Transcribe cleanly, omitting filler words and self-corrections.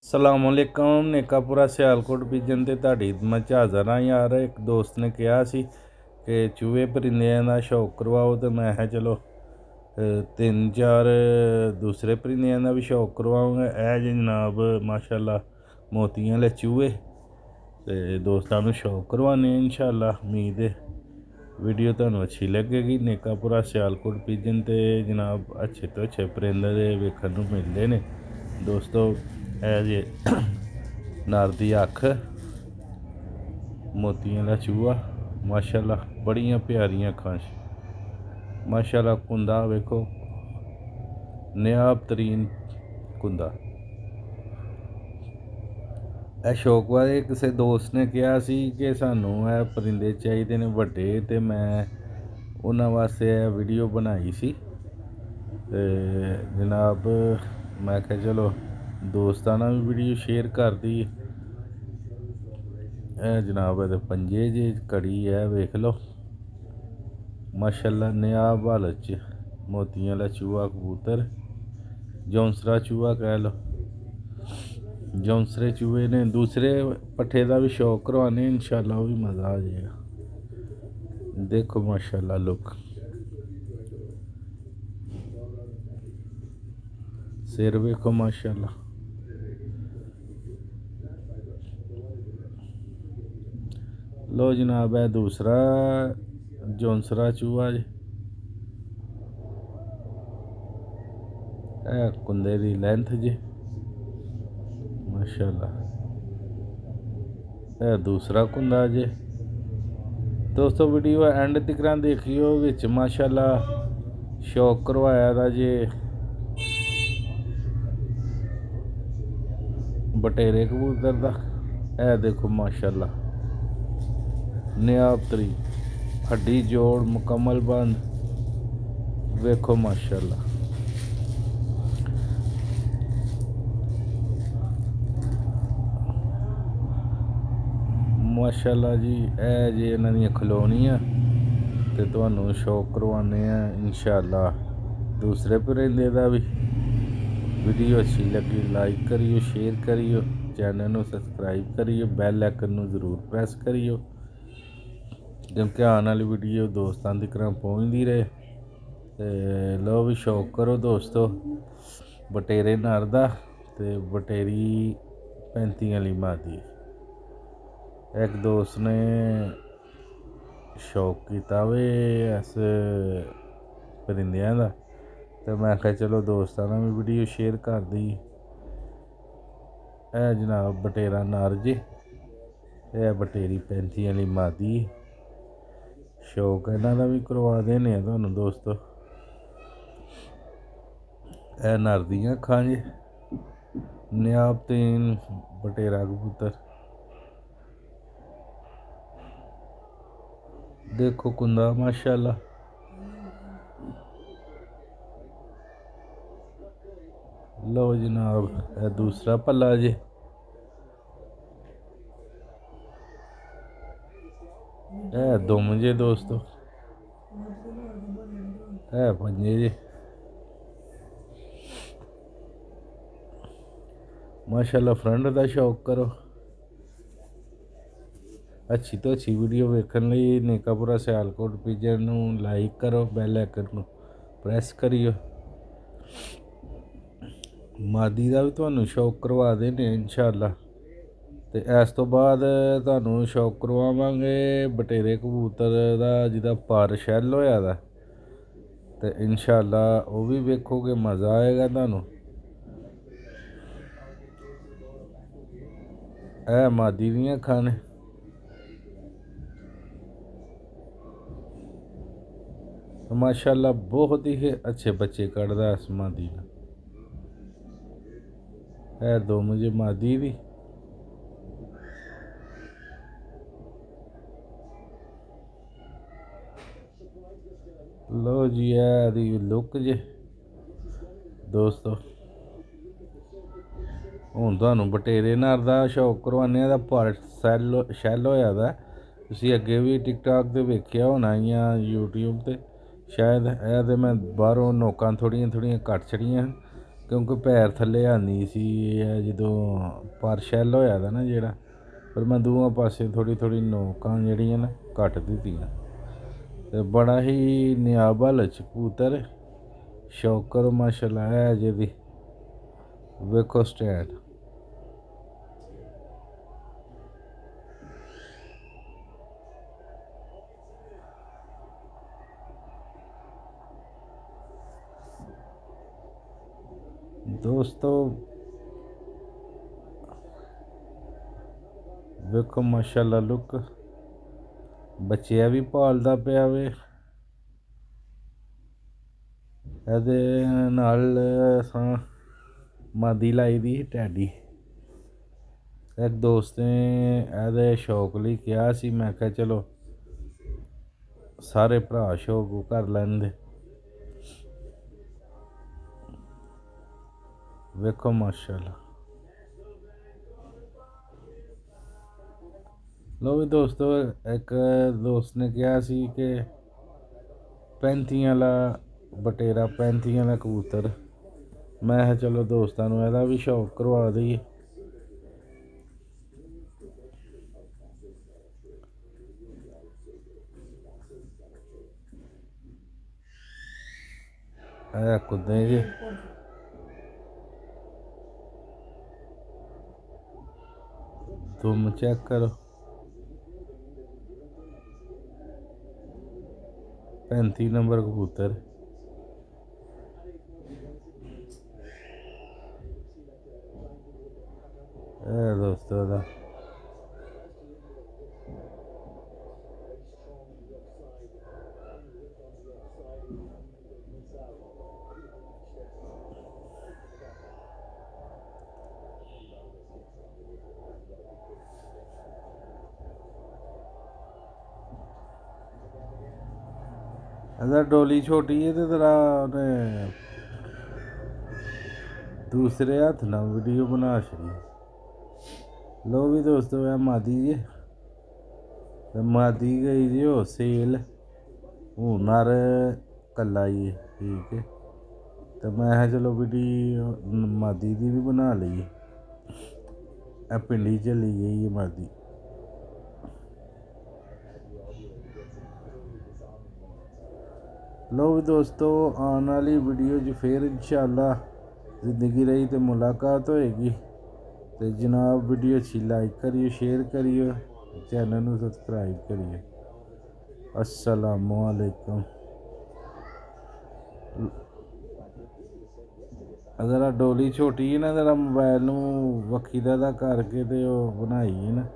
ਸਲਾਮੁਅਲੈਕਮ। ਨੇਕਾਪੁਰਾ ਸਿਆਲਕੋਟ ਬੀਜਣ 'ਤੇ ਤੁਹਾਡੀ ਮੈਂ ਹਾਜ਼ਰ ਹਾਂ ਯਾਰ। ਇੱਕ ਦੋਸਤ ਨੇ ਕਿਹਾ ਸੀ ਕਿ ਚੂਹੇ ਪਰਿੰਦਿਆਂ ਦਾ ਸ਼ੌਕ ਕਰਵਾਓ, ਅਤੇ ਮੈਂ ਕਿਹਾ ਚਲੋ ਤਿੰਨ ਚਾਰ ਦੂਸਰੇ ਪਰਿੰਦਿਆਂ ਦਾ ਵੀ ਸ਼ੌਕ ਕਰਵਾਉਂਗਾ। ਇਹ ਜੀ ਜਨਾਬ ਮਾਸ਼ਾਅੱਲਾ ਮੋਤੀਆਂ ਵਾਲੇ ਚੂਹੇ, ਅਤੇ ਦੋਸਤਾਂ ਨੂੰ ਸ਼ੌਕ ਕਰਵਾਉਂਦੇ ਇਨਸ਼ਾਅੱਲਾ। ਉਮੀਦ ਹੈ ਵੀਡੀਓ ਤੁਹਾਨੂੰ ਅੱਛੀ ਲੱਗੇਗੀ। ਨੇਕਾਪੁਰਾ ਸਿਆਲਕੋਟ ਪੀਜਨ 'ਤੇ ਜਨਾਬ ਅੱਛੇ ਤੋਂ ਅੱਛੇ ਪਰਿੰਦੇ ਦੇ ਵੇਖਣ ਨੂੰ ਮਿਲਦੇ ਨੇ ਦੋਸਤੋ। ਇਹ ਜੇ ਨਰ ਦੀ ਅੱਖ, ਮੋਤੀਆਂ ਦਾ ਚੂਹਾ ਮਾਸ਼ਾਅੱਲਾ, ਬੜੀਆਂ ਪਿਆਰੀਆਂ ਅੱਖਾਂ ਮਾਸ਼ਾਅੱਲਾ। ਕੁੰਦਾ ਵੇਖੋ, ਨਿਆਬ ਤਰੀਨ ਕੁੰਦਾ। ਇਹ ਸ਼ੌਕ ਬਾਰੇ ਕਿਸੇ ਦੋਸਤ ਨੇ ਕਿਹਾ ਸੀ ਕਿ ਸਾਨੂੰ ਇਹ ਪਰਿੰਦੇ ਚਾਹੀਦੇ ਨੇ ਵੱਡੇ, ਅਤੇ ਮੈਂ ਉਹਨਾਂ ਵਾਸਤੇ ਇਹ ਵੀਡੀਓ ਬਣਾਈ ਸੀ। ਅਤੇ ਜਨਾਬ ਮੈਂ ਕਿਹਾ ਚਲੋ ਦੋਸਤਾਂ ਨਾਲ ਵੀ ਵੀਡੀਓ ਸ਼ੇਅਰ ਕਰਦੀ। ਇਹ ਜਨਾਬ ਇਹਦੇ ਪੰਜੇ ਜੇ ਘੜੀ ਹੈ, ਵੇਖ ਲਓ ਮਾਸ਼ਾਅੱਲਾ। ਨਿਆਬ ਹਾਲਤ 'ਚ ਮੋਤੀਆਂ ਵਾਲਾ ਚੂਹਾ ਕਬੂਤਰ, ਜੌਂਸਰਾ ਚੂਹਾ ਕਹਿ ਲਓ। ਜੌਂਸਰੇ ਚੂਹੇ ਨੇ। ਦੂਸਰੇ ਪੱਠੇ ਦਾ ਵੀ ਸ਼ੌਕ ਕਰਵਾਉਂਦੇ ਇਨਸ਼ਾਅੱਲਾ, ਉਹ ਵੀ ਮਜ਼ਾ ਆ ਜਾਏਗਾ। ਦੇਖੋ ਮਾਸ਼ਾਅੱਲਾ ਲੁੱਕ, ਸਿਰ ਵੇਖੋ ਮਾਸ਼ਾਅੱਲਾ। ਲੋ ਜਨਾਬ ਹੈ ਦੂਸਰਾ ਜੌਂਸਰਾ ਚੂਹਾ ਜੀ। ਇਹ ਕੁੰਦੇ ਦੀ ਲੈਂਥ ਜੀ ਮਾਸ਼ਾਅੱਲਾ। ਇਹ ਦੂਸਰਾ ਕੁੰਦਾ ਜੇ ਦੋਸਤੋ। ਵੀਡੀਓ ਐਂਡ ਤੱਕ ਦੇਖਿਓ, ਵਿੱਚ ਮਾਸ਼ਾਅੱਲਾ ਸ਼ੌਕ ਕਰਵਾਇਆ ਦਾ ਜੇ ਬਟੇਰੇ ਕਬੂਤਰ ਦਾ। ਇਹ ਦੇਖੋ ਮਾਸ਼ਾਅੱਲਾ ਨਿਆਬ ਤਰੀ ਹੱਡੀ ਜੋੜ ਮੁਕੰਮਲ ਬੰਦ, ਵੇਖੋ ਮਾਸ਼ਾਅੱਲਾ। ਮਾਸ਼ਾਅੱਲਾ ਜੀ ਇਹ ਜੇ ਇਹਨਾਂ ਦੀਆਂ ਖਲੋਣੀਆਂ, ਅਤੇ ਤੁਹਾਨੂੰ ਸ਼ੌਕ ਕਰਵਾਉਂਦੇ ਆ ਇਨਸ਼ਾਅੱਲਾ। ਦੂਸਰੇ ਪਰਿੰਦੇ ਦਾ ਵੀ ਵੀਡੀਓ ਅੱਛੀ ਲੱਗੀ ਲਾਈਕ ਕਰਿਓ, ਸ਼ੇਅਰ ਕਰਿਓ, ਚੈਨਲ ਨੂੰ ਸਬਸਕ੍ਰਾਈਬ ਕਰਿਓ, ਬੈਲ ਆਈਕਨ ਨੂੰ ਜ਼ਰੂਰ ਪ੍ਰੈਸ ਕਰਿਓ, ਕਿਉਂਕਿ ਆਉਣ ਵਾਲੀ ਵੀਡੀਓ ਦੋਸਤਾਂ ਦੀ ਤਰ੍ਹਾਂ ਪਹੁੰਚਦੀ ਰਹੇ। ਅਤੇ ਲਓ ਵੀ ਸ਼ੌਕ ਕਰੋ ਦੋਸਤੋ ਬਟੇਰੇ ਨਰ ਦਾ, ਅਤੇ ਬਟੇਰੀ 35 ਵਾਲੀ ਮਾਦੀ। ਇੱਕ ਦੋਸਤ ਨੇ ਸ਼ੌਕ ਕੀਤਾ ਵੇ ਇਸ ਪਰਿੰਦਿਆਂ ਦਾ, ਅਤੇ ਮੈਂ ਕਿਹਾ ਚਲੋ ਦੋਸਤਾਂ ਨਾਲ ਵੀ ਵੀਡੀਓ ਸ਼ੇਅਰ ਕਰਦੀ। ਇਹ ਜਨਾਬ ਬਟੇਰਾ ਨਰ ਜੀ, ਇਹ ਬਟੇਰੀ 35 ਵਾਲੀ ਮਾਦੀ। ਸ਼ੌਕ ਇਹਨਾਂ ਦਾ ਵੀ ਕਰਵਾ ਦੇਣੇ ਆ ਤੁਹਾਨੂੰ ਦੋਸਤੋ। ਇਹ ਨਰ ਦੀਆਂ ਅੱਖਾਂ ਜੀ, ਨਿਆਬ ਤੀਨ ਬਟੇਰਾ ਕਬੂਤਰ। ਦੇਖੋ ਕੁੰਦਾ ਮਾਸ਼ਾਅੱਲਾ। ਲਓ ਜਨਾਬ ਇਹ ਦੂਸਰਾ ਪੱਲਾ ਜੀ। ਇਹ ਦੁਮ ਜੇ ਦੋਸਤੋ, ਇਹ ਪੰਜੇ ਜੀ ਮਾਸ਼ਾਅੱਲਾ। ਫਰੰਟ ਦਾ ਸ਼ੌਕ ਕਰੋ। ਅੱਛੀ ਤੋਂ ਅੱਛੀ ਵੀਡੀਓ ਵੇਖਣ ਲਈ ਨੇਕਾਪੁਰਾ ਸਿਆਲਕੋਟ ਪੀਜਨ ਨੂੰ ਲਾਈਕ ਕਰੋ, ਬੈਲ ਆਈਕਨ ਨੂੰ ਪ੍ਰੈਸ ਕਰਿਓ। ਮਾਦੀ ਦਾ ਵੀ ਤੁਹਾਨੂੰ ਸ਼ੌਕ ਕਰਵਾ ਦੇਣੇ ਇਨਸ਼ਾਅੱਲਾ। ਅਤੇ ਇਸ ਤੋਂ ਬਾਅਦ ਤੁਹਾਨੂੰ ਸ਼ੌਕ ਕਰਵਾਵਾਂਗੇ ਬਟੇਰੇ ਕਬੂਤਰ ਦਾ ਜਿਹਦਾ ਪਰ ਸ਼ੈੱਲ ਹੋਇਆ ਦਾ, ਅਤੇ ਇਨਸ਼ਾਅੱਲਾ ਉਹ ਵੀ ਵੇਖੋਗੇ, ਮਜ਼ਾ ਆਏਗਾ ਤੁਹਾਨੂੰ। ਇਹ ਮਾਦੀ ਦੀਆਂ ਅੱਖਾਂ ਨੇ ਮਾਸ਼ਾਅੱਲਾ, ਬਹੁਤ ਹੀ ਅੱਛੇ ਬੱਚੇ ਕੱਢਦਾ ਇਸ ਮਾਦੀ ਦਾ। ਇਹ ਦੁਮ ਜੇ ਮਾਦੀ ਦੀ। ਲਓ ਜੀ ਇਹਦੀ ਲੁੱਕ ਜੇ ਦੋਸਤੋ। ਹੁਣ ਤੁਹਾਨੂੰ ਬਟੇਰੇ ਨਰ ਦਾ ਸ਼ੌਕ ਕਰਵਾਉਂਦੇ ਆ, ਦਾ ਪਰ ਸ਼ੈੱਲ ਹੋਇਆ ਦਾ। ਤੁਸੀਂ ਅੱਗੇ ਵੀ ਟਿਕਟਾਕ 'ਤੇ ਵੇਖਿਆ ਹੋਣਾ ਜਾਂ ਯੂਟਿਊਬ 'ਤੇ ਸ਼ਾਇਦ। ਇਹ ਤਾਂ ਮੈਂ ਬਾਹਰੋਂ ਨੋਕਾਂ ਥੋੜ੍ਹੀਆਂ ਘੱਟ ਛੜੀਆਂ, ਕਿਉਂਕਿ ਪੈਰ ਥੱਲੇ ਆਉਂਦੀ ਸੀ ਇਹ ਜਦੋਂ ਪਰ ਸ਼ੈੱਲ ਹੋਇਆ ਦਾ ਨਾ ਜਿਹੜਾ, ਪਰ ਮੈਂ ਦੋਵਾਂ ਪਾਸੇ ਥੋੜ੍ਹੀ ਥੋੜ੍ਹੀ ਨੋਕਾਂ ਜਿਹੜੀਆਂ ਨਾ ਕੱਟ ਦਿੱਤੀਆਂ। ਅਤੇ ਬੜਾ ਹੀ ਨਿਆਬਲ ਕਬੂਤਰ, ਸ਼ੌਕ ਕਰੋ ਮਾਸ਼ਾਅੱਲਾ ਹੈ ਜਿਹਦੀ ਵੇਖੋ ਸਟੈਂਡ। ਦੋਸਤੋ ਵੇਖੋ ਮਾਸ਼ਾਅੱਲਾ ਲੁੱਕ, ਬੱਚਿਆਂ ਵੀ ਪਾਲਦਾ ਪਿਆ ਵੇ। ਇਹਦੇ ਨਾਲ ਅਸਾਂ ਮਾਦੀ ਲਾਈ ਦੀ ਟੈਡੀ। ਇੱਕ ਦੋਸਤ ਨੇ ਇਹਦੇ ਸ਼ੌਕ ਲਈ ਕਿਹਾ ਸੀ, ਮੈਂ ਕਿਹਾ ਚਲੋ ਸਾਰੇ ਭਰਾ ਸ਼ੌਕ ਕਰ ਲੈਂਦੇ। ਵੇਖੋ ਮਾਸ਼ਾਅੱਲਾ। ਲੋ ਵੀ ਦੋਸਤੋ, ਇੱਕ ਦੋਸਤ ਨੇ ਕਿਹਾ ਸੀ ਕਿ 35 ਵਾਲਾ ਬਟੇਰਾ, 35 ਵਾਲਾ ਕਬੂਤਰ। ਮੈਂ ਕਿਹਾ ਚਲੋ ਦੋਸਤਾਂ ਨੂੰ ਇਹਦਾ ਵੀ ਸ਼ੌਕ ਕਰਵਾ ਦਈਏ। ਇਹ ਕੁੱਦੇ ਜੀ, ਤੁਮ ਚੈੱਕ ਕਰੋ। 35 ਨੰਬਰ ਕਬੂਤਰ। ਇਹ ਦੋਸਤੋ ਦਾ ਇਹਦਾ ਡੋਲੀ ਛੋਟੀ ਹੈ, ਤੇ ਤੇਰਾ ਉਹਨੇ ਦੂਸਰੇ ਹੱਥ ਨਾਲ ਵੀਡੀਓ ਬਣਾ ਛੜੀ। ਲੋ ਵੀ ਦੋਸਤੋ, ਇਹ ਮਾਦੀ ਜੀ, ਤੇ ਮਾਦੀ ਗਈ ਜੀ ਉਹ ਸੇਲ, ਹੁਣ ਨਰ ਕੱਲਾ ਹੀ, ਠੀਕ ਹੈ। ਤੇ ਮੈਂ ਕਿਹਾ ਚਲੋ ਵੀਡੀਓ ਮਾਦੀ ਦੀ ਵੀ ਬਣਾ ਲਈਏ। ਇਹ ਪਿੰਡੀ ਚਲੀ ਗਈ ਹੈ ਮਾਦੀ। ਲੋ ਵੀ ਦੋਸਤੋ, ਆਉਣ ਵਾਲੀ ਵੀਡੀਓ 'ਚ ਫਿਰ ਇੰਸ਼ਾਅੱਲਾ ਜ਼ਿੰਦਗੀ ਰਹੀ ਤੇ ਮੁਲਾਕਾਤ ਹੋਏਗੀ। ਤੇ ਜਨਾਬ ਵੀਡੀਓ ਅੱਛੀ ਲਾਈਕ ਕਰਿਓ, ਸ਼ੇਅਰ ਕਰਿਓ, ਚੈਨਲ ਨੂੰ ਸਬਸਕ੍ਰਾਈਬ ਕਰਿਓ। अस्सलामु अलैकुम। अगर डोली छोटी है ना, तेरा मोबाइल नूं वक्खी दा करके ते ओह् बनाई है ना।